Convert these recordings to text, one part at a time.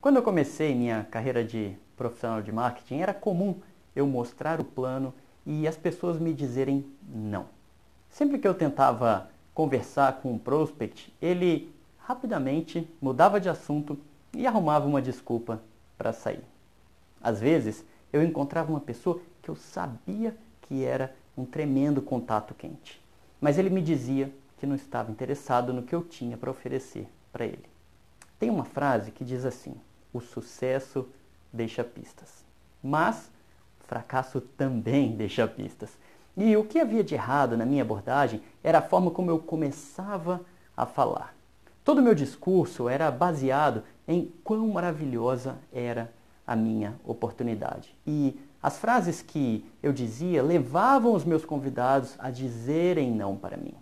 Quando eu comecei minha carreira de profissional de marketing, era comum eu mostrar o plano e as pessoas me dizerem não. Sempre que eu tentava conversar com um prospect, ele rapidamente mudava de assunto e arrumava uma desculpa para sair. Às vezes, eu encontrava uma pessoa que eu sabia que era um tremendo contato quente, mas ele me dizia que não estava interessado no que eu tinha para oferecer para ele. Tem uma frase que diz assim: o sucesso deixa pistas, mas o fracasso também deixa pistas. E o que havia de errado na minha abordagem era a forma como eu começava a falar. Todo o meu discurso era baseado em quão maravilhosa era a minha oportunidade. E as frases que eu dizia levavam os meus convidados a dizerem não para mim.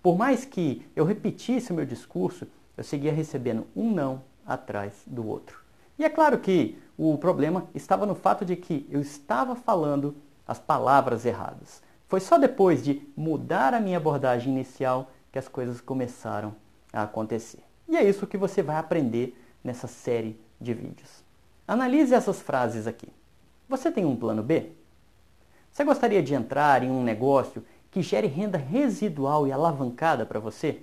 Por mais que eu repetisse o meu discurso, eu seguia recebendo um não atrás do outro. E é claro que o problema estava no fato de que eu estava falando as palavras erradas. Foi só depois de mudar a minha abordagem inicial que as coisas começaram a acontecer. E é isso que você vai aprender nessa série de vídeos. Analise essas frases aqui. Você tem um plano B? Você gostaria de entrar em um negócio que gere renda residual e alavancada para você?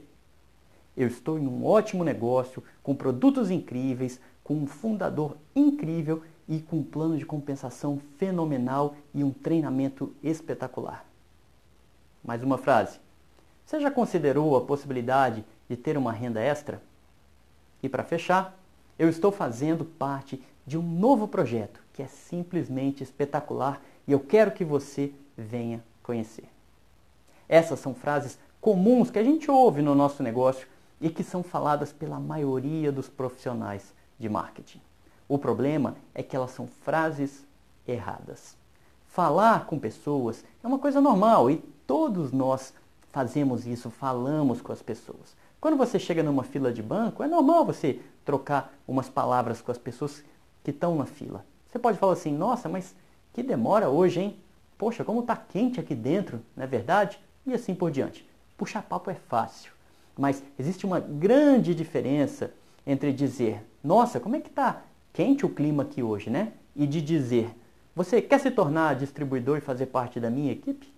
Eu estou em um ótimo negócio, com produtos incríveis, com um fundador incrível e com um plano de compensação fenomenal e um treinamento espetacular. Mais uma frase. Você já considerou a possibilidade de ter uma renda extra? E para fechar, eu estou fazendo parte de um novo projeto que é simplesmente espetacular e eu quero que você venha conhecer. Essas são frases comuns que a gente ouve no nosso negócio e que são faladas pela maioria dos profissionais de marketing. O problema é que elas são frases erradas. Falar com pessoas é uma coisa normal e todos nós fazemos isso, falamos com as pessoas. Quando você chega numa fila de banco, é normal você trocar umas palavras com as pessoas que estão na fila. Você pode falar assim: nossa, mas que demora hoje, hein? Poxa, como está quente aqui dentro, não é verdade? E assim por diante. Puxar papo é fácil, mas existe uma grande diferença entre dizer: nossa, como é que está quente o clima aqui hoje, né? E de dizer: você quer se tornar distribuidor e fazer parte da minha equipe?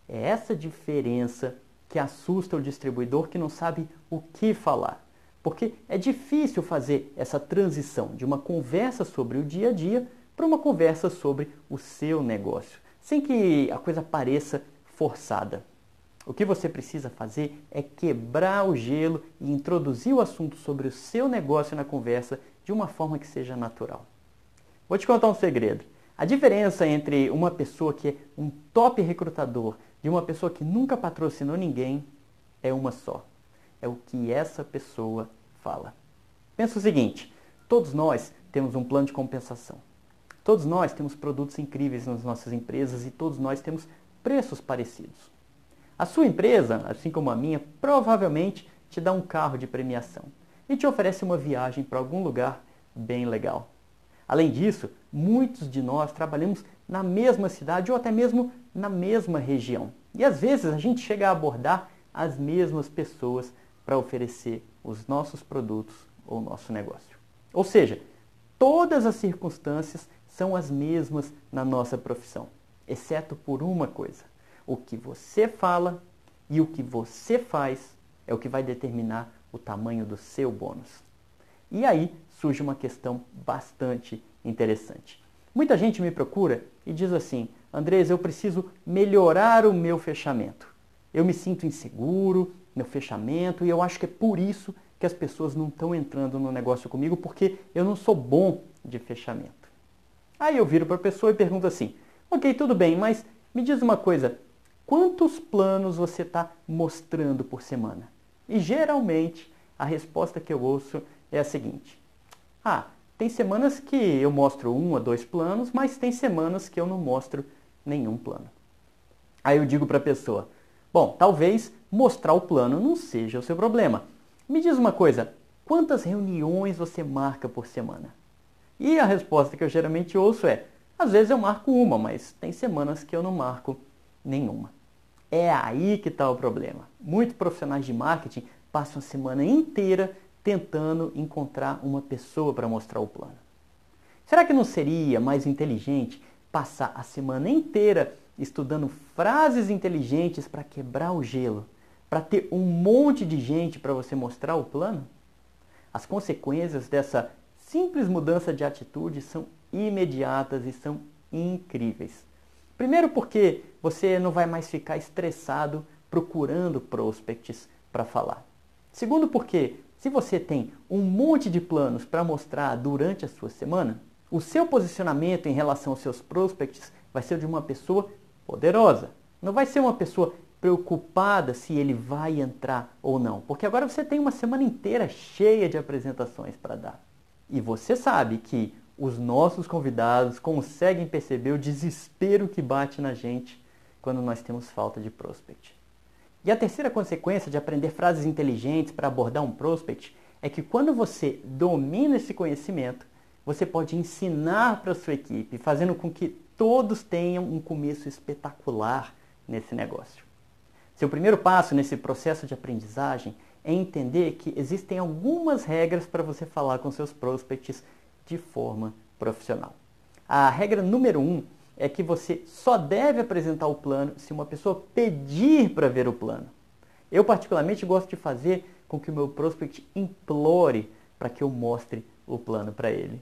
É essa diferença que assusta o distribuidor que não sabe o que falar. Porque é difícil fazer essa transição de uma conversa sobre o dia a dia para uma conversa sobre o seu negócio, sem que a coisa pareça forçada. O que você precisa fazer é quebrar o gelo e introduzir o assunto sobre o seu negócio na conversa de uma forma que seja natural. Vou te contar um segredo. A diferença entre uma pessoa que é um top recrutador e uma pessoa que nunca patrocinou ninguém é uma só. É o que essa pessoa fala. Pensa o seguinte: todos nós temos um plano de compensação. Todos nós temos produtos incríveis nas nossas empresas e todos nós temos preços parecidos. A sua empresa, assim como a minha, provavelmente te dá um carro de premiação e te oferece uma viagem para algum lugar bem legal. Além disso, muitos de nós trabalhamos na mesma cidade ou até mesmo na mesma região. E às vezes a gente chega a abordar as mesmas pessoas para oferecer os nossos produtos ou nosso negócio. Ou seja, todas as circunstâncias são as mesmas na nossa profissão, exceto por uma coisa: o que você fala e o que você faz é o que vai determinar o tamanho do seu bônus. E aí surge uma questão bastante interessante. Muita gente me procura e diz assim: Andrés, eu preciso melhorar o meu fechamento. Eu me sinto inseguro no fechamento e eu acho que é por isso que as pessoas não estão entrando no negócio comigo, porque eu não sou bom de fechamento. Aí eu viro para a pessoa e pergunto assim: ok, tudo bem, mas me diz uma coisa, quantos planos você está mostrando por semana? E geralmente a resposta que eu ouço é a seguinte: tem semanas que eu mostro 1 a 2 planos, mas tem semanas que eu não mostro nenhum plano. Aí eu digo para a pessoa: bom, talvez mostrar o plano não seja o seu problema. Me diz uma coisa, quantas reuniões você marca por semana? E a resposta que eu geralmente ouço é: às vezes eu marco uma, mas tem semanas que eu não marco nenhuma. É aí que está o problema. Muitos profissionais de marketing passam a semana inteira tentando encontrar uma pessoa para mostrar o plano. Será que não seria mais inteligente passar a semana inteira estudando frases inteligentes para quebrar o gelo, para ter um monte de gente para você mostrar o plano? As consequências dessa simples mudança de atitude são imediatas e são incríveis. Primeiro porque você não vai mais ficar estressado procurando prospects para falar. Segundo porque se você tem um monte de planos para mostrar durante a sua semana, o seu posicionamento em relação aos seus prospects vai ser de uma pessoa poderosa. Não vai ser uma pessoa preocupada se ele vai entrar ou não. Porque agora você tem uma semana inteira cheia de apresentações para dar. E você sabe que os nossos convidados conseguem perceber o desespero que bate na gente quando nós temos falta de prospect. E a terceira consequência de aprender frases inteligentes para abordar um prospect é que quando você domina esse conhecimento, você pode ensinar para a sua equipe, fazendo com que todos tenham um começo espetacular nesse negócio. Seu primeiro passo nesse processo de aprendizagem é entender que existem algumas regras para você falar com seus prospects de forma profissional. A regra número 1 é que você só deve apresentar o plano se uma pessoa pedir para ver o plano. Eu particularmente gosto de fazer com que o meu prospect implore para que eu mostre o plano para ele.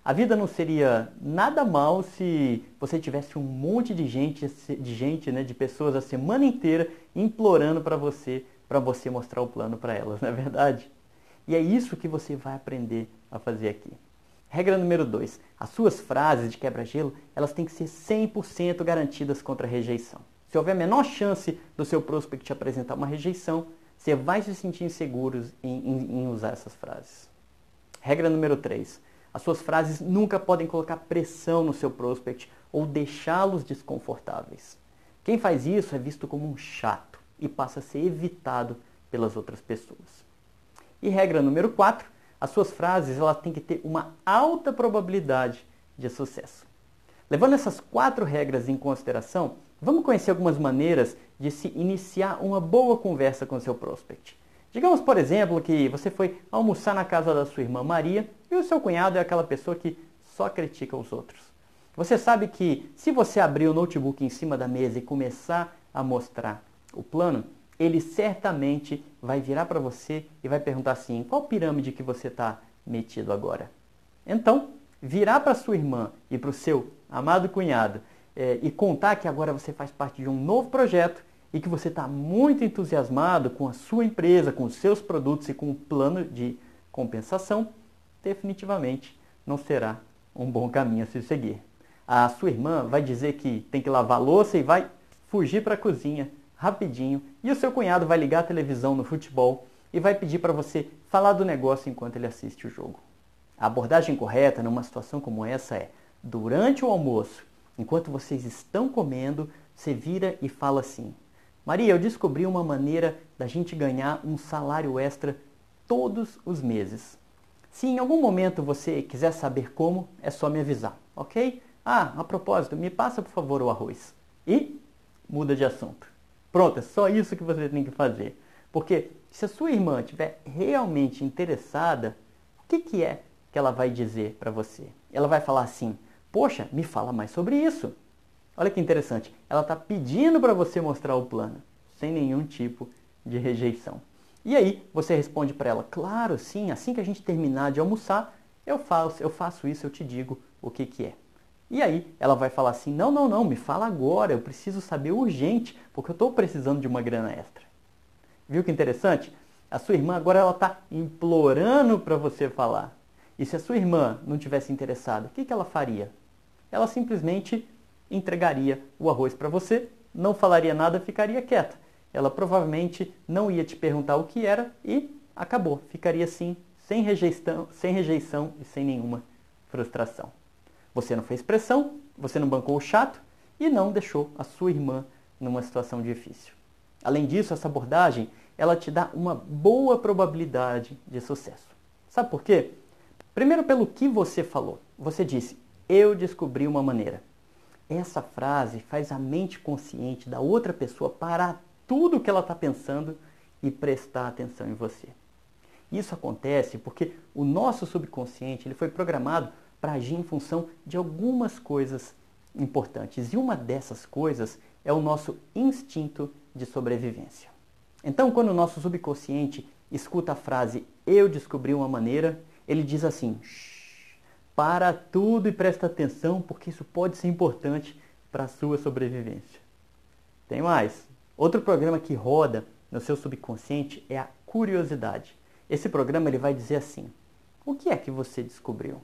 A vida não seria nada mal se você tivesse um monte de gente, de pessoas a semana inteira implorando para você mostrar o plano para elas, não é verdade? E é isso que você vai aprender a fazer aqui. Regra número 2. As suas frases de quebra-gelo, elas têm que ser 100% garantidas contra a rejeição. Se houver a menor chance do seu prospect te apresentar uma rejeição, você vai se sentir inseguro em usar essas frases. Regra número 3. As suas frases nunca podem colocar pressão no seu prospect ou deixá-los desconfortáveis. Quem faz isso é visto como um chato e passa a ser evitado pelas outras pessoas. E regra número 4, as suas frases elas têm que ter uma alta probabilidade de sucesso. Levando essas 4 regras em consideração, vamos conhecer algumas maneiras de se iniciar uma boa conversa com o seu prospect. Digamos, por exemplo, que você foi almoçar na casa da sua irmã Maria e o seu cunhado é aquela pessoa que só critica os outros. Você sabe que se você abrir o notebook em cima da mesa e começar a mostrar o plano, ele certamente vai virar para você e vai perguntar assim, qual pirâmide que você está metido agora? Então, virar para sua irmã e para o seu amado cunhado e contar que agora você faz parte de um novo projeto e que você está muito entusiasmado com a sua empresa, com os seus produtos e com o plano de compensação, definitivamente não será um bom caminho a se seguir. A sua irmã vai dizer que tem que lavar a louça e vai fugir para a cozinha rapidinho, e o seu cunhado vai ligar a televisão no futebol e vai pedir para você falar do negócio enquanto ele assiste o jogo. A abordagem correta numa situação como essa é, durante o almoço, enquanto vocês estão comendo, você vira e fala assim, Maria, eu descobri uma maneira da gente ganhar um salário extra todos os meses. Se em algum momento você quiser saber como, é só me avisar, ok? Ah, a propósito, me passa por favor o arroz. E muda de assunto. Pronto, é só isso que você tem que fazer. Porque se a sua irmã estiver realmente interessada, o que é que ela vai dizer para você? Ela vai falar assim, poxa, me fala mais sobre isso. Olha que interessante, ela está pedindo para você mostrar o plano, sem nenhum tipo de rejeição. E aí você responde para ela, claro, sim, assim que a gente terminar de almoçar, eu faço isso, eu te digo o que é. E aí ela vai falar assim, não, me fala agora, eu preciso saber urgente, porque eu estou precisando de uma grana extra. Viu que interessante? A sua irmã agora ela está implorando para você falar. E se a sua irmã não tivesse interessada, o que ela faria? Ela simplesmente entregaria o arroz para você, não falaria nada, ficaria quieta. Ela provavelmente não ia te perguntar o que era e acabou. Ficaria assim, sem rejeição e sem nenhuma frustração. Você não fez pressão, você não bancou o chato e não deixou a sua irmã numa situação difícil. Além disso, essa abordagem, ela te dá uma boa probabilidade de sucesso. Sabe por quê? Primeiro pelo que você falou. Você disse, eu descobri uma maneira. Essa frase faz a mente consciente da outra pessoa parar tudo o que ela está pensando e prestar atenção em você. Isso acontece porque o nosso subconsciente ele foi programado para agir em função de algumas coisas importantes. E uma dessas coisas é o nosso instinto de sobrevivência. Então, quando o nosso subconsciente escuta a frase "eu descobri uma maneira", ele diz assim: para tudo e presta atenção, porque isso pode ser importante para a sua sobrevivência. Tem mais. Outro programa que roda no seu subconsciente é a curiosidade. Esse programa ele vai dizer assim: o que é que você descobriu?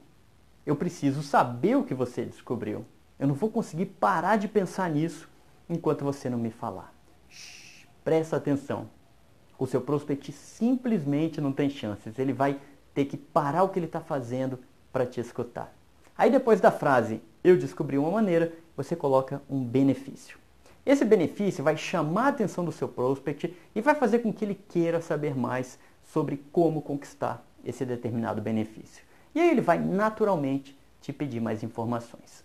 Eu preciso saber o que você descobriu. Eu não vou conseguir parar de pensar nisso enquanto você não me falar. Presta atenção. O seu prospect simplesmente não tem chances. Ele vai ter que parar o que ele está fazendo para te escutar. Aí depois da frase "eu descobri uma maneira", você coloca um benefício. Esse benefício vai chamar a atenção do seu prospect e vai fazer com que ele queira saber mais sobre como conquistar esse determinado benefício. E aí ele vai naturalmente te pedir mais informações.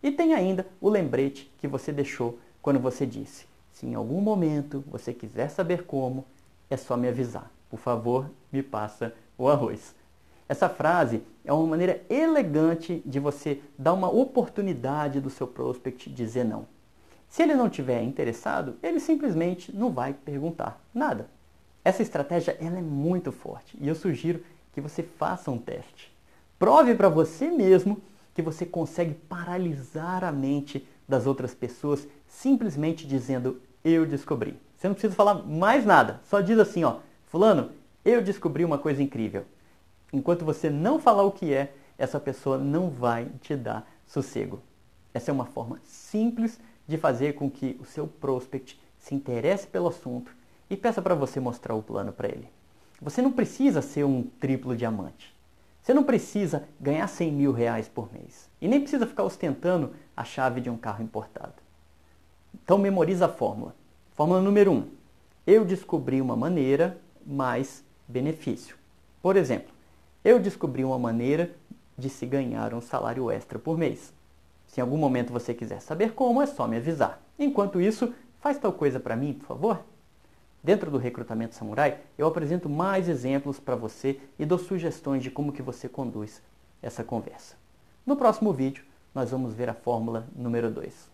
E tem ainda o lembrete que você deixou quando você disse: se em algum momento você quiser saber como, é só me avisar. Por favor, me passa o arroz. Essa frase é uma maneira elegante de você dar uma oportunidade do seu prospect dizer não. Se ele não estiver interessado, ele simplesmente não vai perguntar nada. Essa estratégia ela é muito forte e eu sugiro que você faça um teste. Prove para você mesmo que você consegue paralisar a mente das outras pessoas simplesmente dizendo "eu descobri". Você não precisa falar mais nada, só diz assim, ó: fulano, eu descobri uma coisa incrível. Enquanto você não falar o que é, essa pessoa não vai te dar sossego. Essa é uma forma simples de fazer com que o seu prospect se interesse pelo assunto e peça para você mostrar o plano para ele. Você não precisa ser um triplo diamante. Você não precisa ganhar 100 mil reais por mês. E nem precisa ficar ostentando a chave de um carro importado. Então memoriza a fórmula. Fórmula número 1. Eu descobri uma maneira mais benefício. Por exemplo, eu descobri uma maneira de se ganhar um salário extra por mês. Se em algum momento você quiser saber como, é só me avisar. Enquanto isso, faz tal coisa para mim, por favor. Dentro do Recrutamento Samurai, eu apresento mais exemplos para você e dou sugestões de como que você conduz essa conversa. No próximo vídeo, nós vamos ver a fórmula número 2.